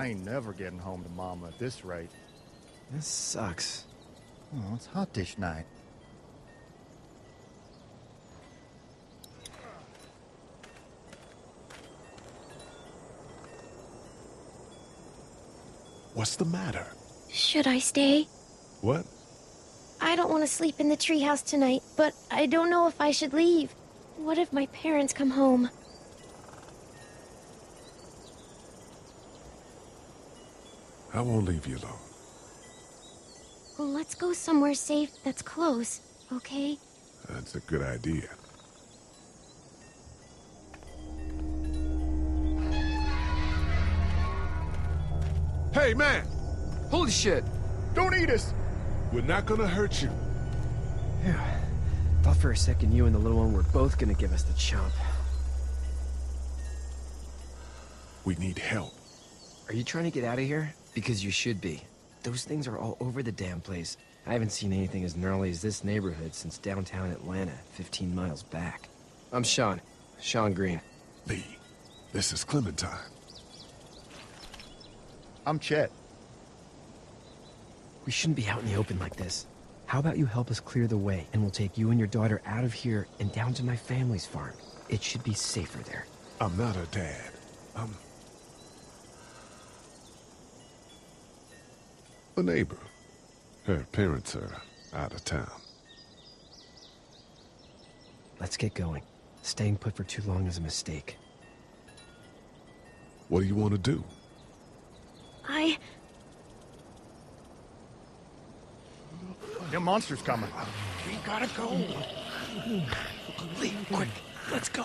I ain't never getting home to Mama at this rate. This sucks. Oh, it's hot dish night. What's the matter? Should I stay? What? I don't want to sleep in the treehouse tonight, but I don't know if I should leave. What if my parents come home? I won't leave you alone. Well, let's go somewhere safe that's close, okay? That's a good idea. Hey, man! Holy shit! Don't eat us! We're not gonna hurt you. Yeah. Thought for a second you and the little one were both gonna give us the chomp. We need help. Are you trying to get out of here? Because you should be. Those things are all over the damn place. I haven't seen anything as gnarly as this neighborhood since downtown Atlanta, 15 miles back. I'm Sean. Sean Green. Lee, this is Clementine. I'm Chet. We shouldn't be out in the open like this. How about you help us clear the way, and we'll take you and your daughter out of here and down to my family's farm. It should be safer there. I'm not her dad. I'm a neighbor. Her parents are out of town. Let's get going. Staying put for too long is a mistake. What do you want to do? The monster's coming. We gotta go. Lee, quick, let's go.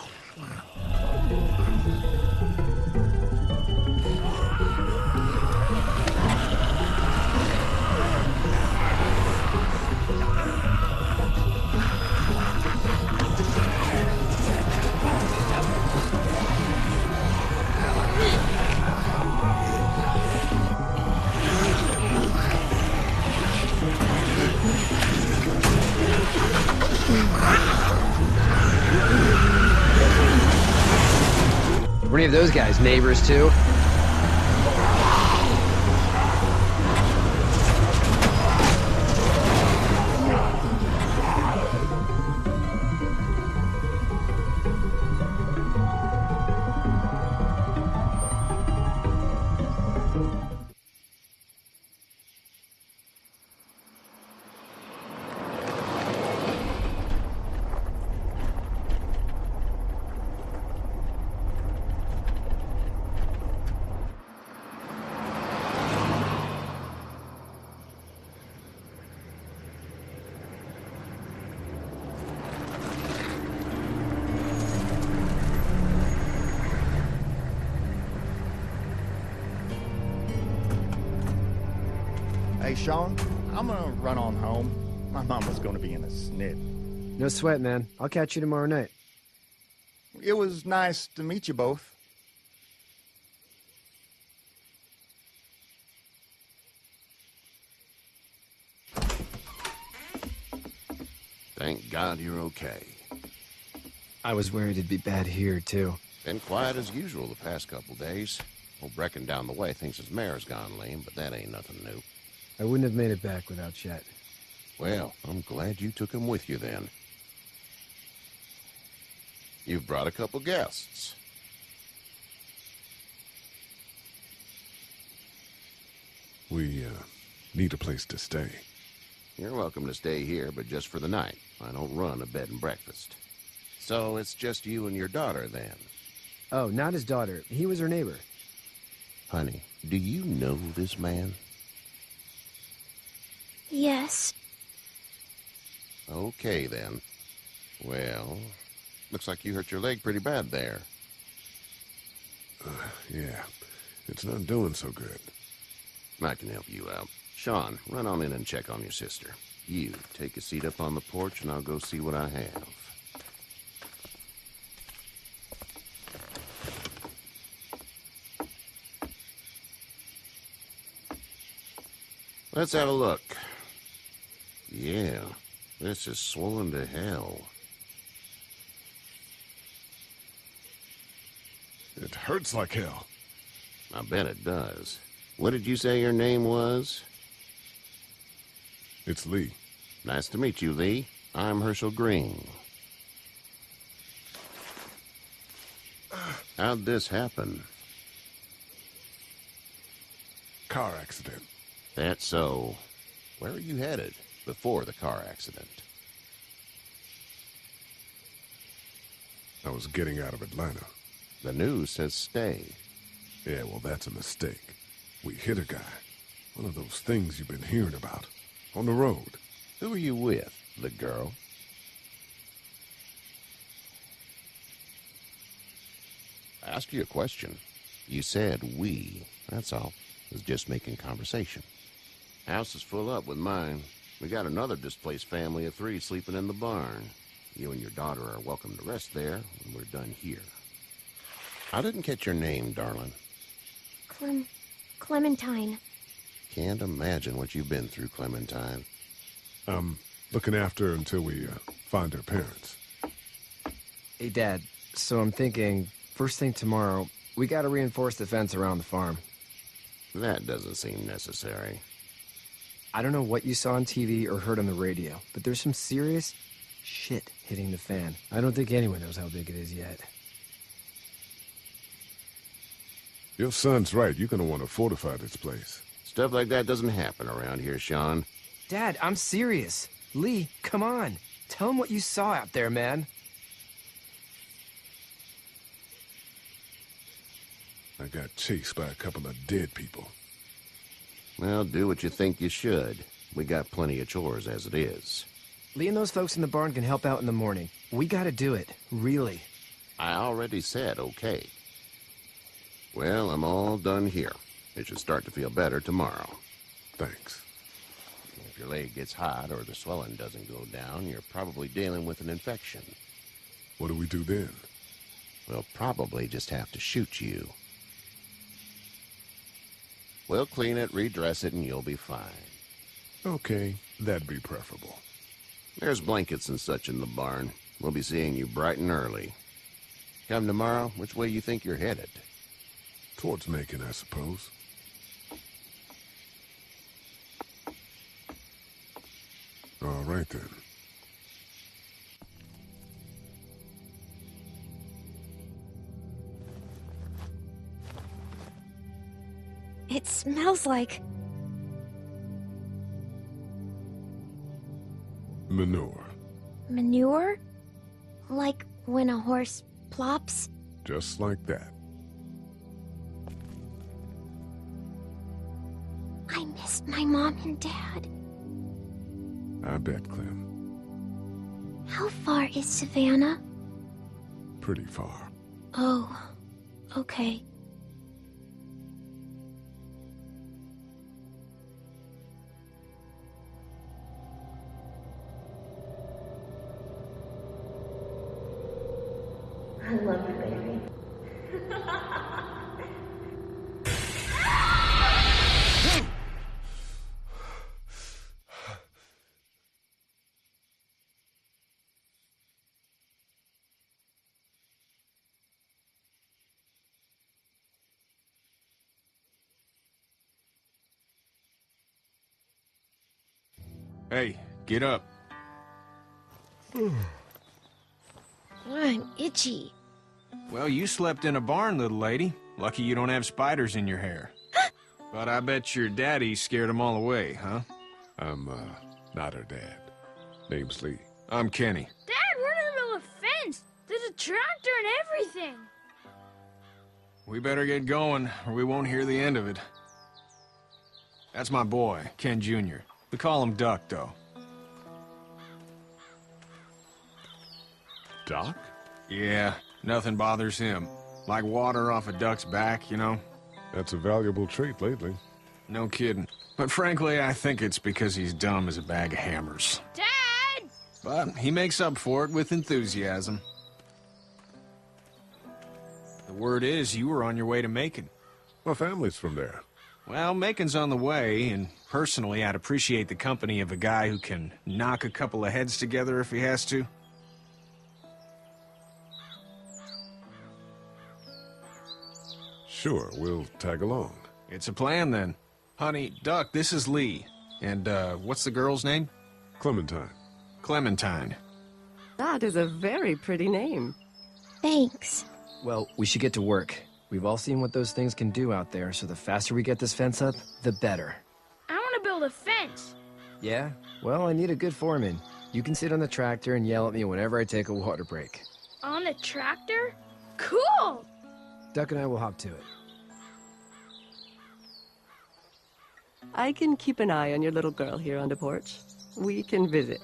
Were any of those guys neighbors too? Hey, Sean, I'm gonna run on home. My mama's gonna be in a snit. No sweat, man. I'll catch you tomorrow night. It was nice to meet you both. Thank God you're okay. I was worried it'd be bad here, too. Been quiet as usual the past couple days. Old Brecken down the way thinks his mare's gone lame, but that ain't nothing new. I wouldn't have made it back without Chet. Well, I'm glad you took him with you then. You've brought a couple guests. We, need a place to stay. You're welcome to stay here, but just for the night. I don't run a bed and breakfast. So it's just you and your daughter then? Oh, not his daughter. He was her neighbor. Honey, do you know this man? Yes. Okay, then. Well, looks like you hurt your leg pretty bad there. Yeah, it's not doing so good. I can help you out. Sean, run on in and check on your sister. You, take a seat up on the porch and I'll go see what I have. Let's have a look. Yeah, this is swollen to hell. It hurts like hell. I bet it does. What did you say your name was? It's Lee. Nice to meet you, Lee. I'm Herschel Green. How'd this happen? Car accident. That's so. Where are you headed before the car accident? I was getting out of Atlanta. The news says stay. Yeah, well, that's a mistake. We hit a guy. One of those things you've been hearing about. On the road. Who are you with? The girl? I asked you a question. You said we. That's all. I was just making conversation. House is full up with mine. We got another displaced family of 3 sleeping in the barn. You and your daughter are welcome to rest there when we're done here. I didn't catch your name, darling. Clementine. Can't imagine what you've been through, Clementine. I'm looking after her until we find her parents. Hey, Dad, so I'm thinking, first thing tomorrow, we gotta reinforce the fence around the farm. That doesn't seem necessary. I don't know what you saw on TV or heard on the radio, but there's some serious shit hitting the fan. I don't think anyone knows how big it is yet. Your son's right. You're gonna want to fortify this place. Stuff like that doesn't happen around here, Sean. Dad, I'm serious. Lee, come on. Tell him what you saw out there, man. I got chased by a couple of dead people. Well, do what you think you should. We got plenty of chores as it is. Lee and those folks in the barn can help out in the morning. We gotta do it. Really. I already said okay. Well, I'm all done here. It should start to feel better tomorrow. Thanks. If your leg gets hot or the swelling doesn't go down, you're probably dealing with an infection. What do we do then? We'll probably just have to shoot you. We'll clean it, redress it, and you'll be fine. Okay, that'd be preferable. There's blankets and such in the barn. We'll be seeing you bright and early. Come tomorrow, which way you think you're headed? Towards Macon, I suppose. All right, then. It smells like... Manure. manure? Like when a horse plops? Just like that. I missed my mom and dad. I bet, Clem. How far is Savannah? Pretty far. Oh, okay. I love you, baby. Hey, get up. I'm itchy. Well, you slept in a barn, little lady. Lucky you don't have spiders in your hair. But I bet your daddy scared them all away, huh? I'm, not her dad. Name's Lee. I'm Kenny. Dad, we're in the middle of a fence. There's a tractor and everything. We better get going, or we won't hear the end of it. That's my boy, Ken Jr. We call him Duck, though. Doc? Yeah, nothing bothers him. Like water off a duck's back, you know? That's a valuable trait lately. No kidding. But frankly, I think it's because he's dumb as a bag of hammers. Dad! But he makes up for it with enthusiasm. The word is you were on your way to Macon. My family's from there. Well, Macon's on the way, and personally, I'd appreciate the company of a guy who can knock a couple of heads together if he has to. Sure, we'll tag along. It's a plan, then. Honey, Duck, this is Lee. And, what's the girl's name? Clementine. Clementine. That is a very pretty name. Thanks. Well, we should get to work. We've all seen what those things can do out there, so the faster we get this fence up, the better. I want to build a fence. Yeah? Well, I need a good foreman. You can sit on the tractor and yell at me whenever I take a water break. On the tractor? Cool! Duck and I will hop to it. I can keep an eye on your little girl here on the porch. We can visit.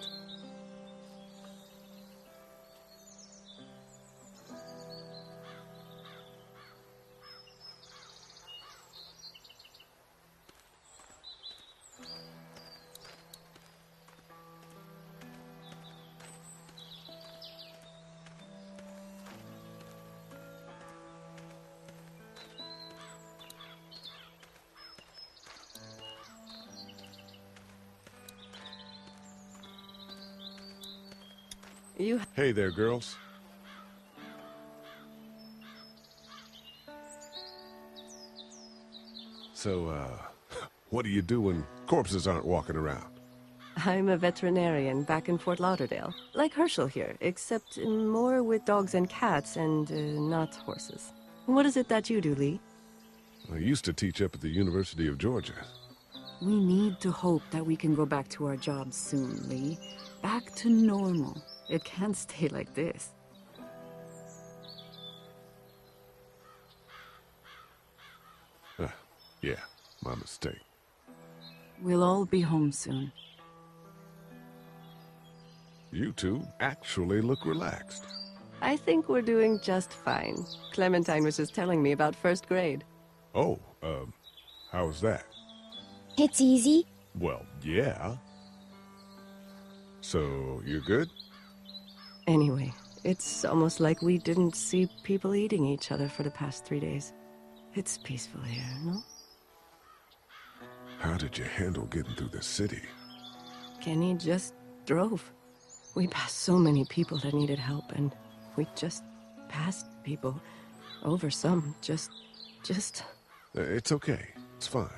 You Hey there, girls. So, what do you do when corpses aren't walking around? I'm a veterinarian back in Fort Lauderdale. Like Herschel here, except more with dogs and cats and not horses. What is it that you do, Lee? I used to teach up at the University of Georgia. We need to hope that we can go back to our jobs soon, Lee. Back to normal. It can't stay like this. Yeah, my mistake. We'll all be home soon. You two actually look relaxed. I think we're doing just fine. Clementine was just telling me about first grade. Oh, how was that? It's easy. Well, yeah. So, you're good? Anyway, it's almost like we didn't see people eating each other for the past 3 days. It's peaceful here, no? How did you handle getting through the city? Kenny just drove. We passed so many people that needed help, and we just passed people. Over some, just... It's okay. It's fine.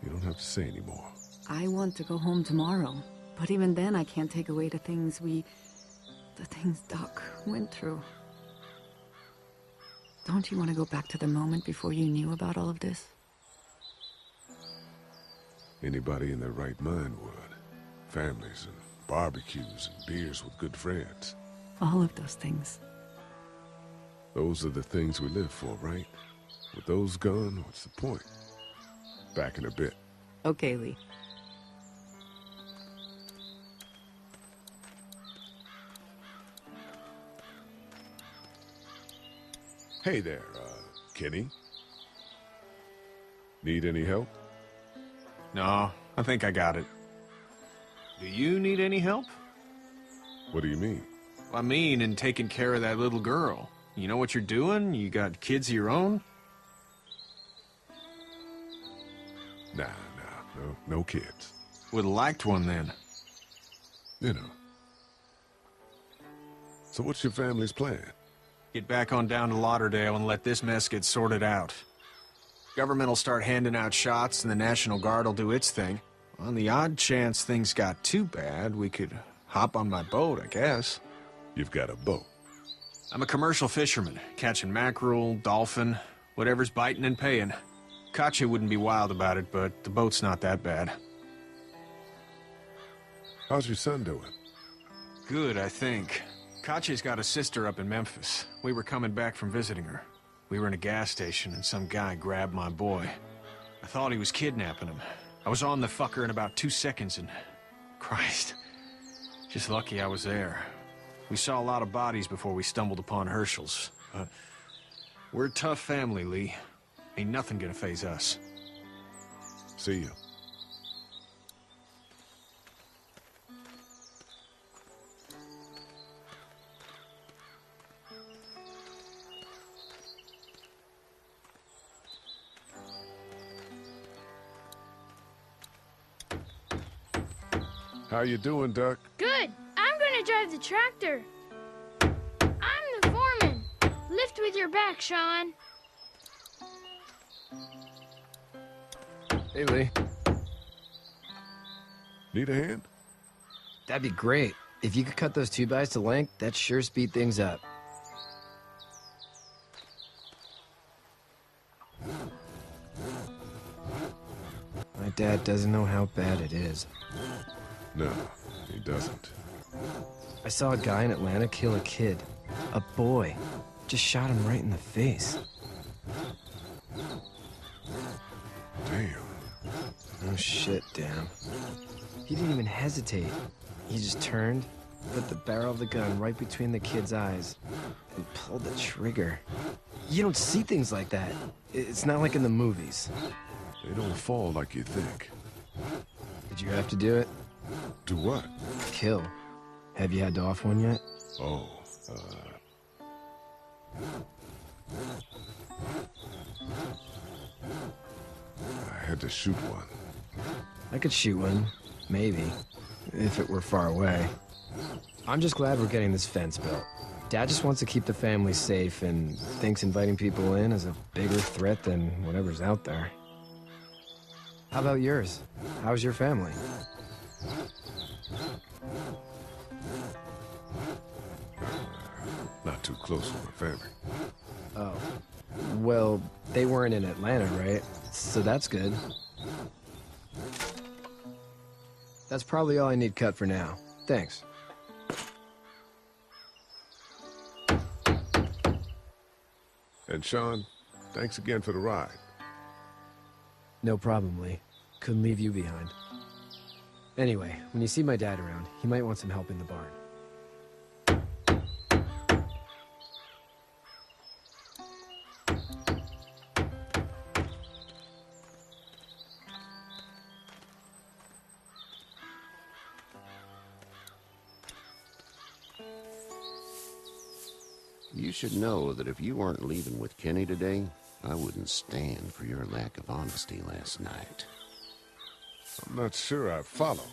You don't have to say anymore. I want to go home tomorrow. But even then, I can't take away the things Doc went through. Don't you want to go back to the moment before you knew about all of this? Anybody in their right mind would. Families and barbecues and beers with good friends. All of those things. Those are the things we live for, right? With those gone, what's the point? Back in a bit. Okay, Lee. Hey there, Kenny. Need any help? No, I think I got it. Do you need any help? What do you mean? I mean, in taking care of that little girl. You know what you're doing? You got kids of your own? Nah, no kids. Would've liked one then. You know. So what's your family's plan? Get back on down to Lauderdale and let this mess get sorted out. Government will start handing out shots and the National Guard will do its thing. On the odd chance things got too bad, we could hop on my boat, I guess. You've got a boat. I'm a commercial fisherman, catching mackerel, dolphin, whatever's biting and paying. Katya wouldn't be wild about it, but the boat's not that bad. How's your son doing? Good, I think. Katya's got a sister up in Memphis. We were coming back from visiting her. We were in a gas station and some guy grabbed my boy. I thought he was kidnapping him. I was on the fucker in about 2 seconds and... Christ. Just lucky I was there. We saw a lot of bodies before we stumbled upon Herschel's. We're a tough family, Lee. Ain't nothing gonna faze us. See you. How you doing, Duck? Good. I'm gonna drive the tractor. I'm the foreman. Lift with your back, Sean. Hey, Lee. Need a hand? That'd be great. If you could cut those 2x to length, that'd sure speed things up. My dad doesn't know how bad it is. No, he doesn't. I saw a guy in Atlanta kill a kid. A boy. Just shot him right in the face. Damn. Oh shit, damn. He didn't even hesitate. He just turned, put the barrel of the gun right between the kid's eyes, and pulled the trigger. You don't see things like that. It's not like in the movies. They don't fall like you think. Did you have to do it? Do what? Kill. Have you had to off one yet? Oh, I had to shoot one. I could shoot one. Maybe. If it were far away. I'm just glad we're getting this fence built. Dad just wants to keep the family safe and thinks inviting people in is a bigger threat than whatever's out there. How about yours? How's your family? Not too close with my family. Oh. Well, they weren't in Atlanta, right? So that's good. That's probably all I need cut for now. Thanks. And Sean, thanks again for the ride. No problem, Lee. Couldn't leave you behind. Anyway, when you see my dad around, he might want some help in the barn. You should know that if you weren't leaving with Kenny today, I wouldn't stand for your lack of honesty last night. I'm not sure I follow.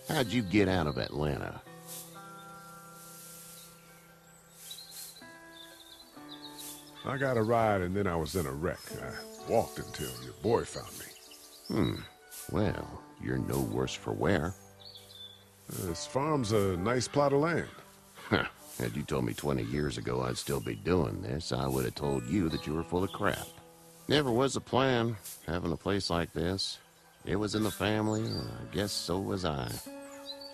How'd you get out of Atlanta? I got a ride and then I was in a wreck. I walked until your boy found me. Well, you're no worse for wear. This farm's a nice plot of land. Huh. Had you told me 20 years ago I'd still be doing this, I would have told you that you were full of crap. Never was a plan, having a place like this. It was in the family, and I guess so was I.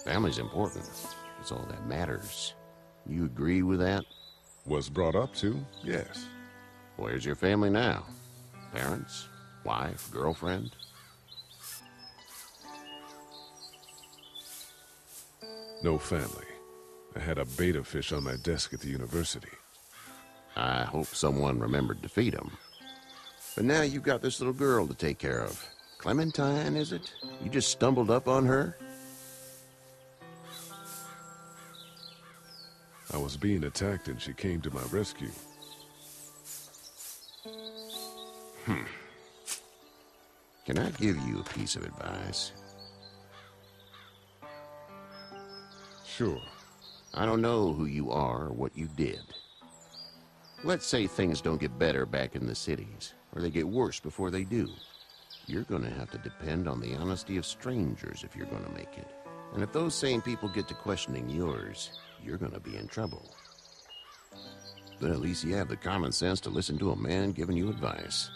Family's important. It's all that matters. You agree with that? Was brought up to, yes. Where's your family now? Parents? Wife? Girlfriend? No family. I had a betta fish on my desk at the university. I hope someone remembered to feed him. But now you've got this little girl to take care of. Clementine, is it? You just stumbled up on her? I was being attacked and she came to my rescue. Can I give you a piece of advice? Sure. I don't know who you are or what you did. Let's say things don't get better back in the cities, or they get worse before they do. You're gonna have to depend on the honesty of strangers if you're gonna make it. And if those same people get to questioning yours, you're gonna be in trouble. But at least you have the common sense to listen to a man giving you advice.